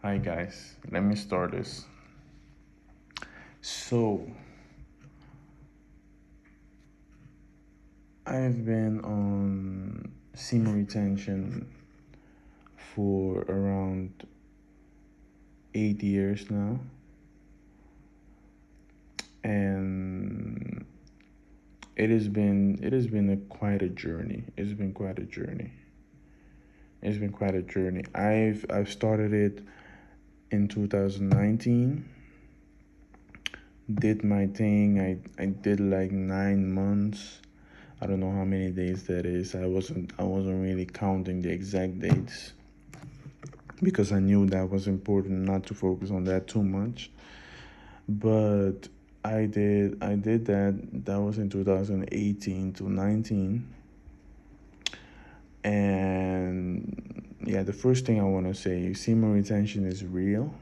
Hi guys, let me start this. So, I've been on semen retention for around 8 years now, and it has been quite a journey. It's been quite a journey. It's been quite a journey. I've started it in 2019. Did my thing. I did like 9 months. I don't know how many days that is. I wasn't really counting the exact dates because I knew that was important not to focus on that too much. But I did that. That was in 2018 to 19. And yeah, the first thing I want to say, semen retention is real.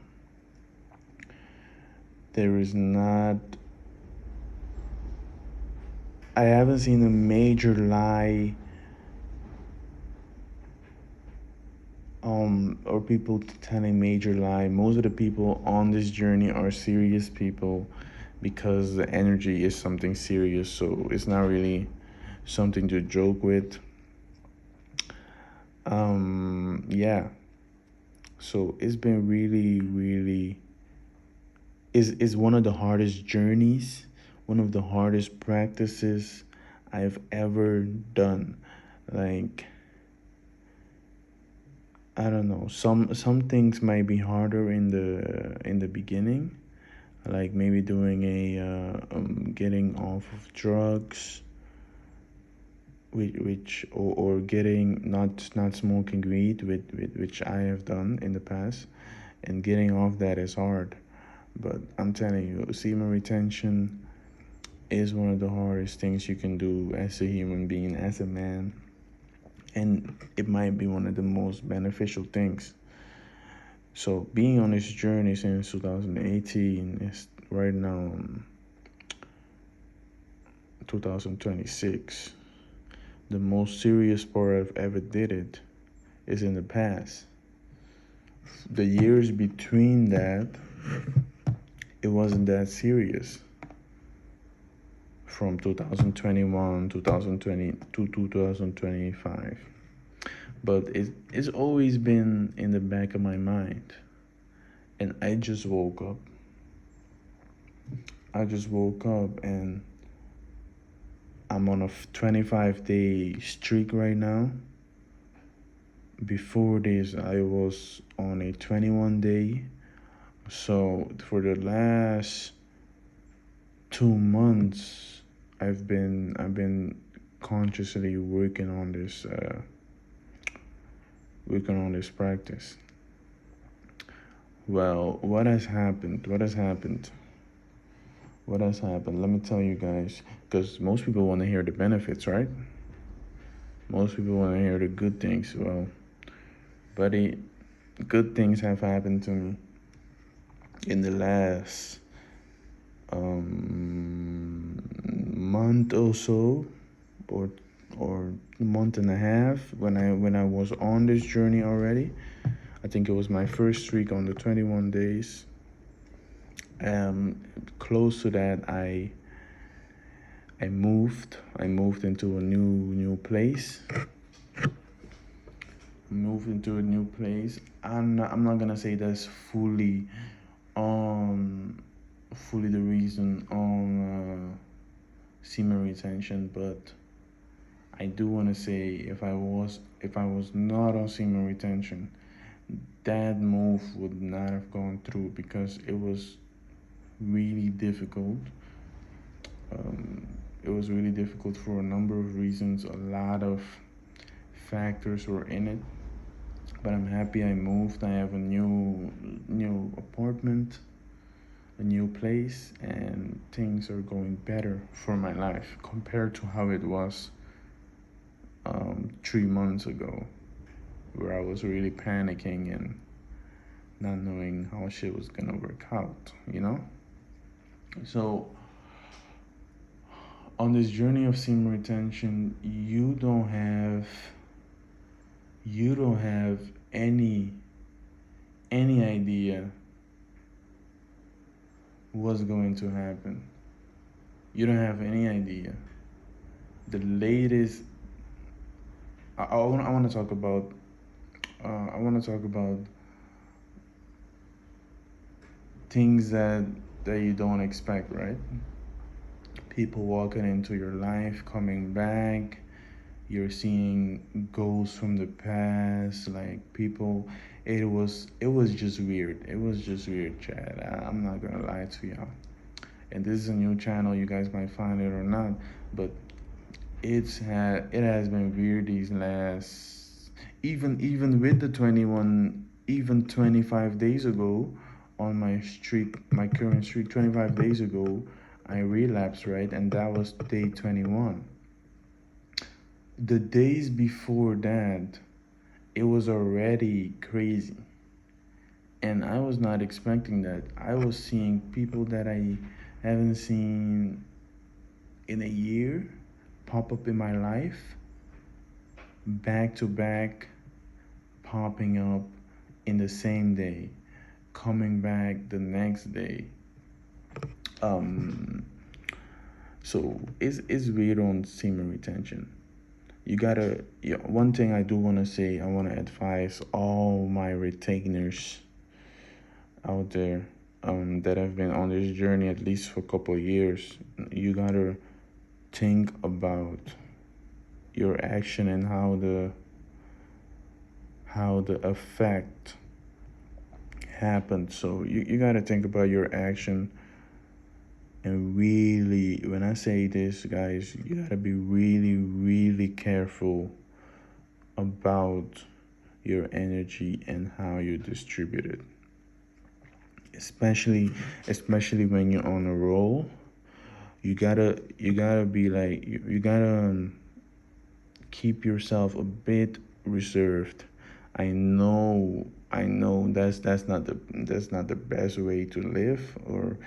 There is not I haven't seen a major lie or people telling major lie. Most of the people on this journey are serious people because the energy is something serious, so it's not really something to joke with. Yeah, so it's been really is one of the hardest journeys, one of the hardest practices I've ever done. Like, I don't know. Some things might be harder in the beginning, like maybe doing a getting off of drugs, which or getting not smoking weed, which I have done in the past, and getting off that is hard. But I'm telling you, semen retention is one of the hardest things you can do as a human being, as a man, and it might be one of the most beneficial things. So being on this journey since 2018 is right now 2026. The most serious part I've ever did it is in the past. The years between that, it wasn't that serious. From 2021, 2020 to 2025. But it's always been in the back of my mind. And I just woke up. I just woke up and I'm on a 25-day streak right now. Before this, I was on a 21-day. So for the last 2 months, I've been consciously working on this practice. Well, what has happened? What has happened? What has happened? Let me tell you guys, because most people want to hear the benefits, right? Most people want to hear the good things. Well, buddy, good things have happened to me in the last month or so, or month and a half when I was on this journey already. I think it was my first streak on the 21 days. Um, Close to that, I moved into a new place. Moved into a new place. I'm not gonna say that's um fully the reason on semen retention, but I do want to say if I was not on semen retention, that move would not have gone through because it was really difficult. Um, it was really difficult for a number of reasons. A lot of factors were in it, but I'm happy I moved. I have a new apartment, a new place, and things are going better for my life compared to how it was 3 months ago, where I was really panicking and not knowing how shit was gonna work out, you know? So, on this journey of semen retention, you don't have any any idea what's going to happen. You don't have any idea. The latest, I want to talk about. I want to talk about things that you don't expect, right? People walking into your life, coming back. You're seeing ghosts from the past, like people. It was just weird. It was just weird, Chad. I'm not gonna lie to y'all. And this is a new channel. You guys might find it or not, but it has been weird these last, even with the 21, even 25 days ago, on my streak, my current streak, 25 days ago, I relapsed, right? And that was day 21. The days before that, it was already crazy, and I was not expecting that. I was seeing people that I haven't seen in a year pop up in my life, back to back, popping up in the same day, coming back the next day. Um, so it's weird on semen retention. You gotta, yeah, one thing I do want to say, I want to advise all my retainers out there, that have been on this journey at least for a couple of years. You gotta think about your action and how the effect happened. So you gotta think about your action, and really, when I say this, guys, you gotta be really, really careful about your energy and how you distribute it. Especially when you're on a roll, you gotta be like, you gotta, keep yourself a bit reserved. I know that's not the best way to live, or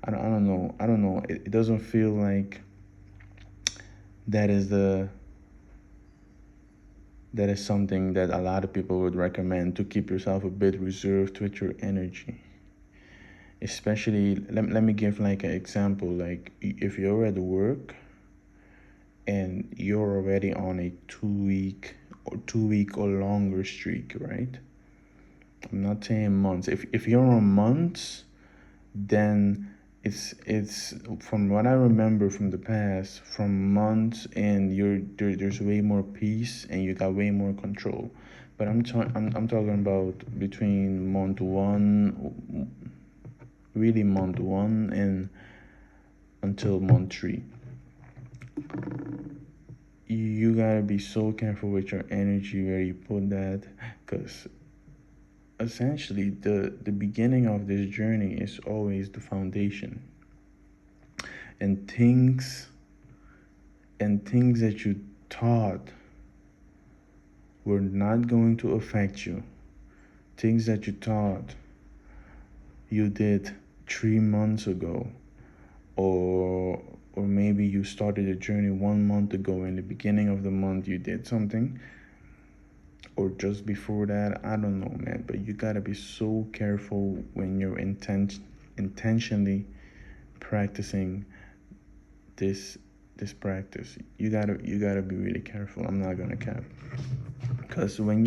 I don't know. It doesn't feel like that is the that is something that a lot of people would recommend, to keep yourself a bit reserved with your energy. Especially, let me give like an example. Like, if you're at work and you're already on a 2 week or longer streak, right? I'm not saying months. If you're on months, then it's from what I remember from the past, from months, and there's way more peace and you got way more control. But I'm talking about between month one, really month one, and until month three. You gotta be so careful with your energy where you put that, because essentially the beginning of this journey is always the foundation, and things that you thought were not going to affect you, things that you thought you did 3 months ago, or or maybe you started a journey 1 month ago. In the beginning of the month you did something, or just before that, I don't know, man. But you gotta be so careful when you're intentionally practicing this this practice. You gotta be really careful. I'm not gonna cap, because I'm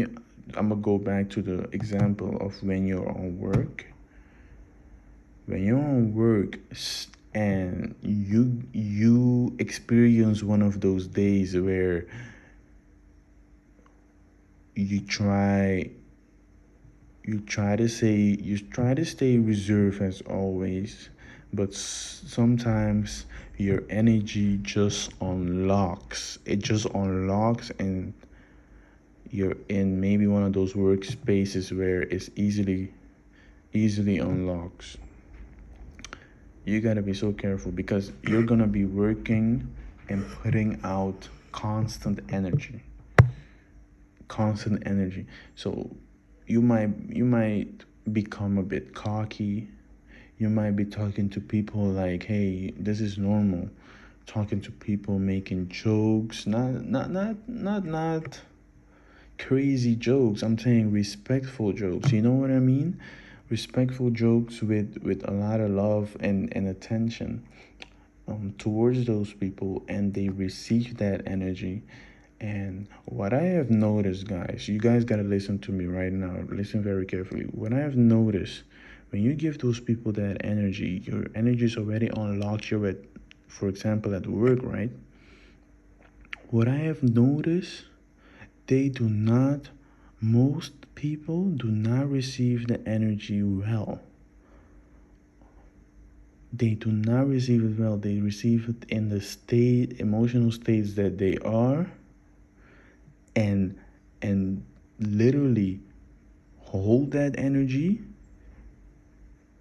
gonna go back to the example of when you're on work. When you're on work, and you experience one of those days where you try you try to stay reserved as always, but sometimes your energy just unlocks. It just unlocks, and you're in maybe one of those workspaces where it's easily unlocks. You gotta be so careful, because you're gonna be working and putting out constant energy. So you might become a bit cocky. You might be talking to people like, hey, this is normal. Talking to people, making jokes, not crazy jokes. I'm saying respectful jokes. You know what I mean? Respectful jokes with a lot of love and attention towards those people, and they receive that energy. And what I have noticed, guys, you guys got to listen to me right now. Listen very carefully. What I have noticed, when you give those people that energy, your energy is already unlocked. You're at, for example, at work, right? What I have noticed, they do not, most people do not receive the energy well. They do not receive it well. They receive it in the state, emotional states that they are, and and literally hold that energy.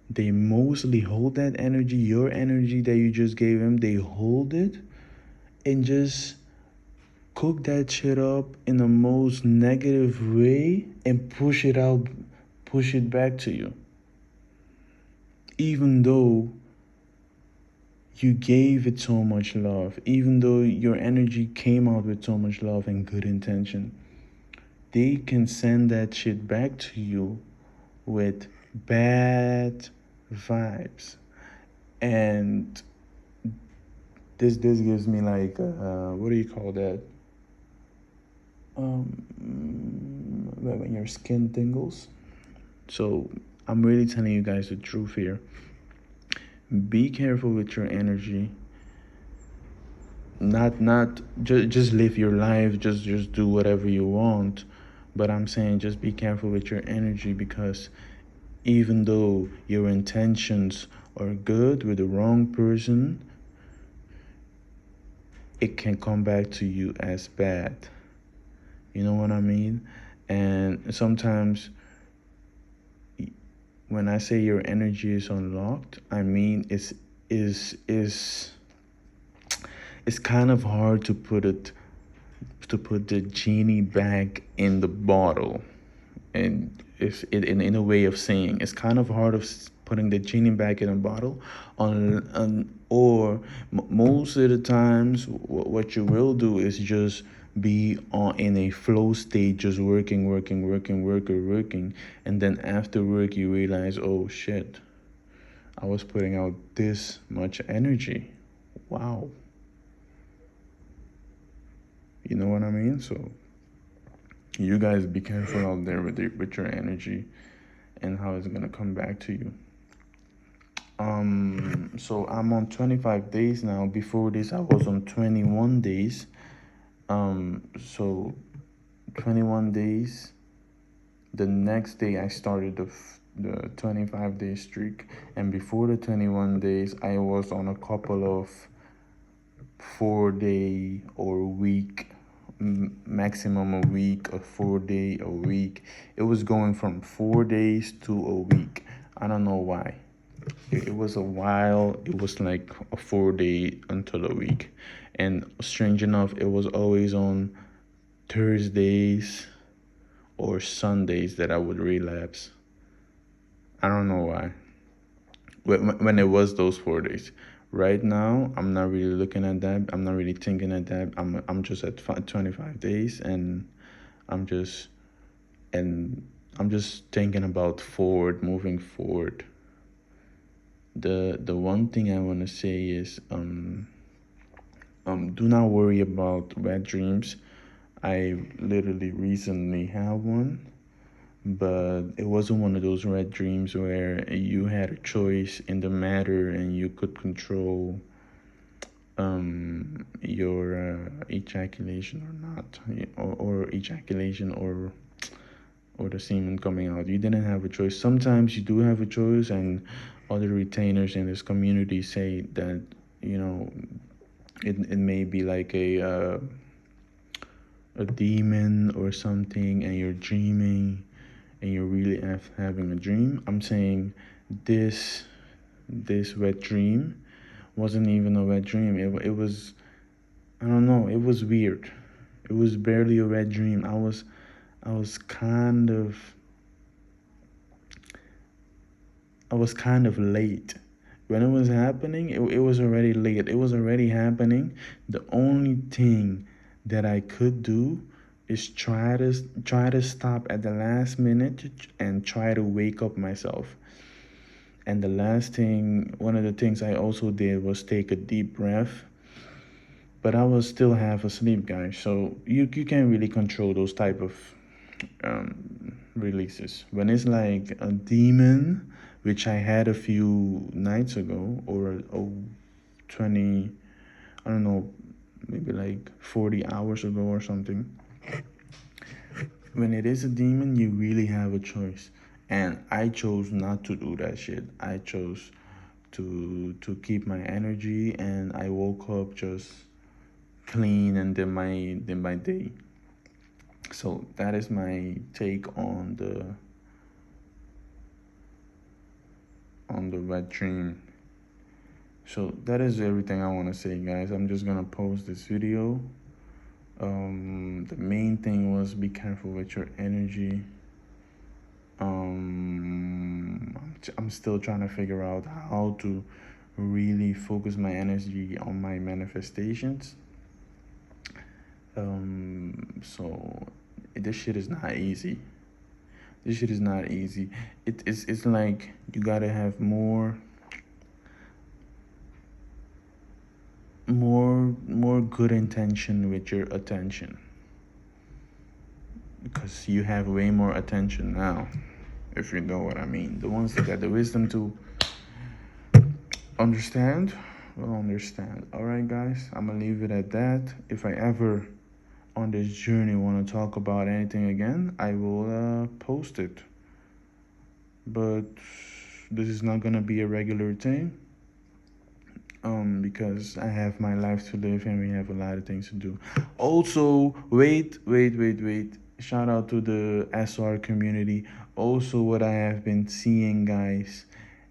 They mostly hold that energy, your energy that you just gave them. They hold it and just cook that shit up in the most negative way and push it out, push it back to you. Even though you gave it so much love, even though your energy came out with so much love and good intention, they can send that shit back to you with bad vibes. And this gives me like what do you call that? When your skin tingles. So I'm really telling you guys the truth here. Be careful with your energy. Not just live your life. Just do whatever you want. But I'm saying just be careful with your energy, because even though your intentions are good with the wrong person, it can come back to you as bad. You know what I mean? And sometimes when I say your energy is unlocked, I mean is it's kind of hard to put the genie back in the bottle. And if it in a way of saying, it's kind of hard of putting the genie back in a bottle on or most of the times what you will do is just be on in a flow state, just working, and then after work you realize, oh shit, I was putting out this much energy. Wow. You know what I mean? So you guys be careful out there with your energy and how it's gonna come back to you. So I'm on 25 days now. Before this, I was on 21 days. So 21 days. The next day, I started the 25-day streak, and before the 21 days, I was on a couple of 4 day or a week, maximum a week, a 4 day a week. It was going from 4 days to a week. I don't know why. It was a while. It was like a 4 day until a week, and strange enough, it was always on Thursdays or Sundays that I would relapse. I don't know why. When it was those 4 days. Right now, I'm not really looking at that. I'm not really thinking at that. I'm just at 25 days, and I'm just and I'm just thinking about forward, moving forward. The one thing I want to say is do not worry about wet dreams. I literally recently had one, but it wasn't one of those red dreams where you had a choice in the matter and you could control your ejaculation or not, or ejaculation or the semen coming out. You didn't have a choice. Sometimes you do have a choice, and other retainers in this community say that you know it may be like a demon or something, and you're dreaming and you're really having a dream. I'm saying this this wet dream wasn't even a wet dream. It was, I don't know, it was weird. It was barely a wet dream. I was kind of I was kind of late. When it was happening, it was already late. It was already happening. The only thing that I could do is try to stop at the last minute and try to wake up myself. And the last thing, one of the things I also did was take a deep breath, but I was still half asleep, guys. So you can't really control those type of releases. When it's like a demon, which I had a few nights ago, or 20, I don't know, maybe like 40 hours ago or something. When it is a demon, you really have a choice. And I chose not to do that shit. I chose to keep my energy, and I woke up just clean and then my day. So that is my take on the wet dream. So that is everything I want to say, guys. I'm just gonna post this video. The main thing was be careful with your energy. I'm still trying to figure out how to really focus my energy on my manifestations. So this shit is not easy. This shit is not easy. It's like you gotta have more good intention with your attention, because you have way more attention now, if you know what I mean. The ones that got the wisdom to understand will understand. All right, guys, I'm gonna leave it at that. If I ever on this journey want to talk about anything again, I will post it. But this is not gonna be a regular thing. Because I have my life to live and we have a lot of things to do. Also, wait. Shout out to the SR community. Also, what I have been seeing, guys,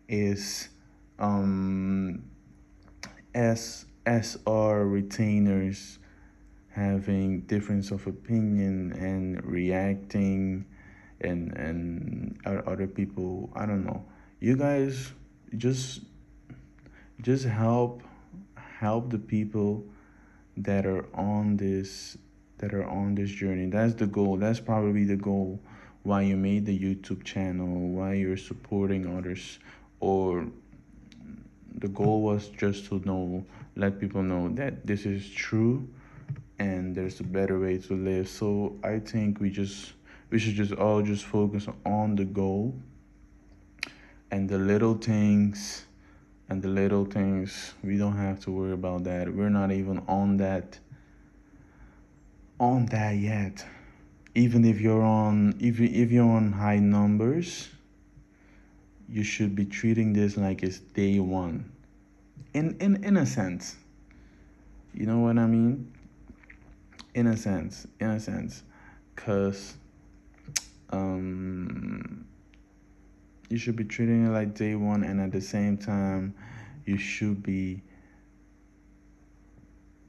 is um SR retainers having difference of opinion and reacting, and other people, I don't know. You guys just just help the people that are on this journey. That's the goal. That's probably the goal why you made the YouTube channel, why you're supporting others, or the goal was just to let people know that this is true and there's a better way to live. So I think we should just all just focus on the goal, and the little things we don't have to worry about that. We're not even on that yet. Even if you're on high numbers, you should be treating this like it's day one, in a sense. You know what I mean? In a sense, because um you should be treating it like day one, and at the same time you should be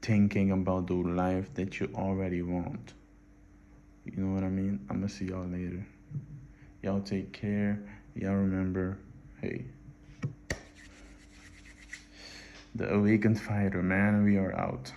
thinking about the life that you already want. You know what I mean? I'm gonna see y'all later. Y'all take care. Y'all remember, hey, the awakened fighter, man, we are out.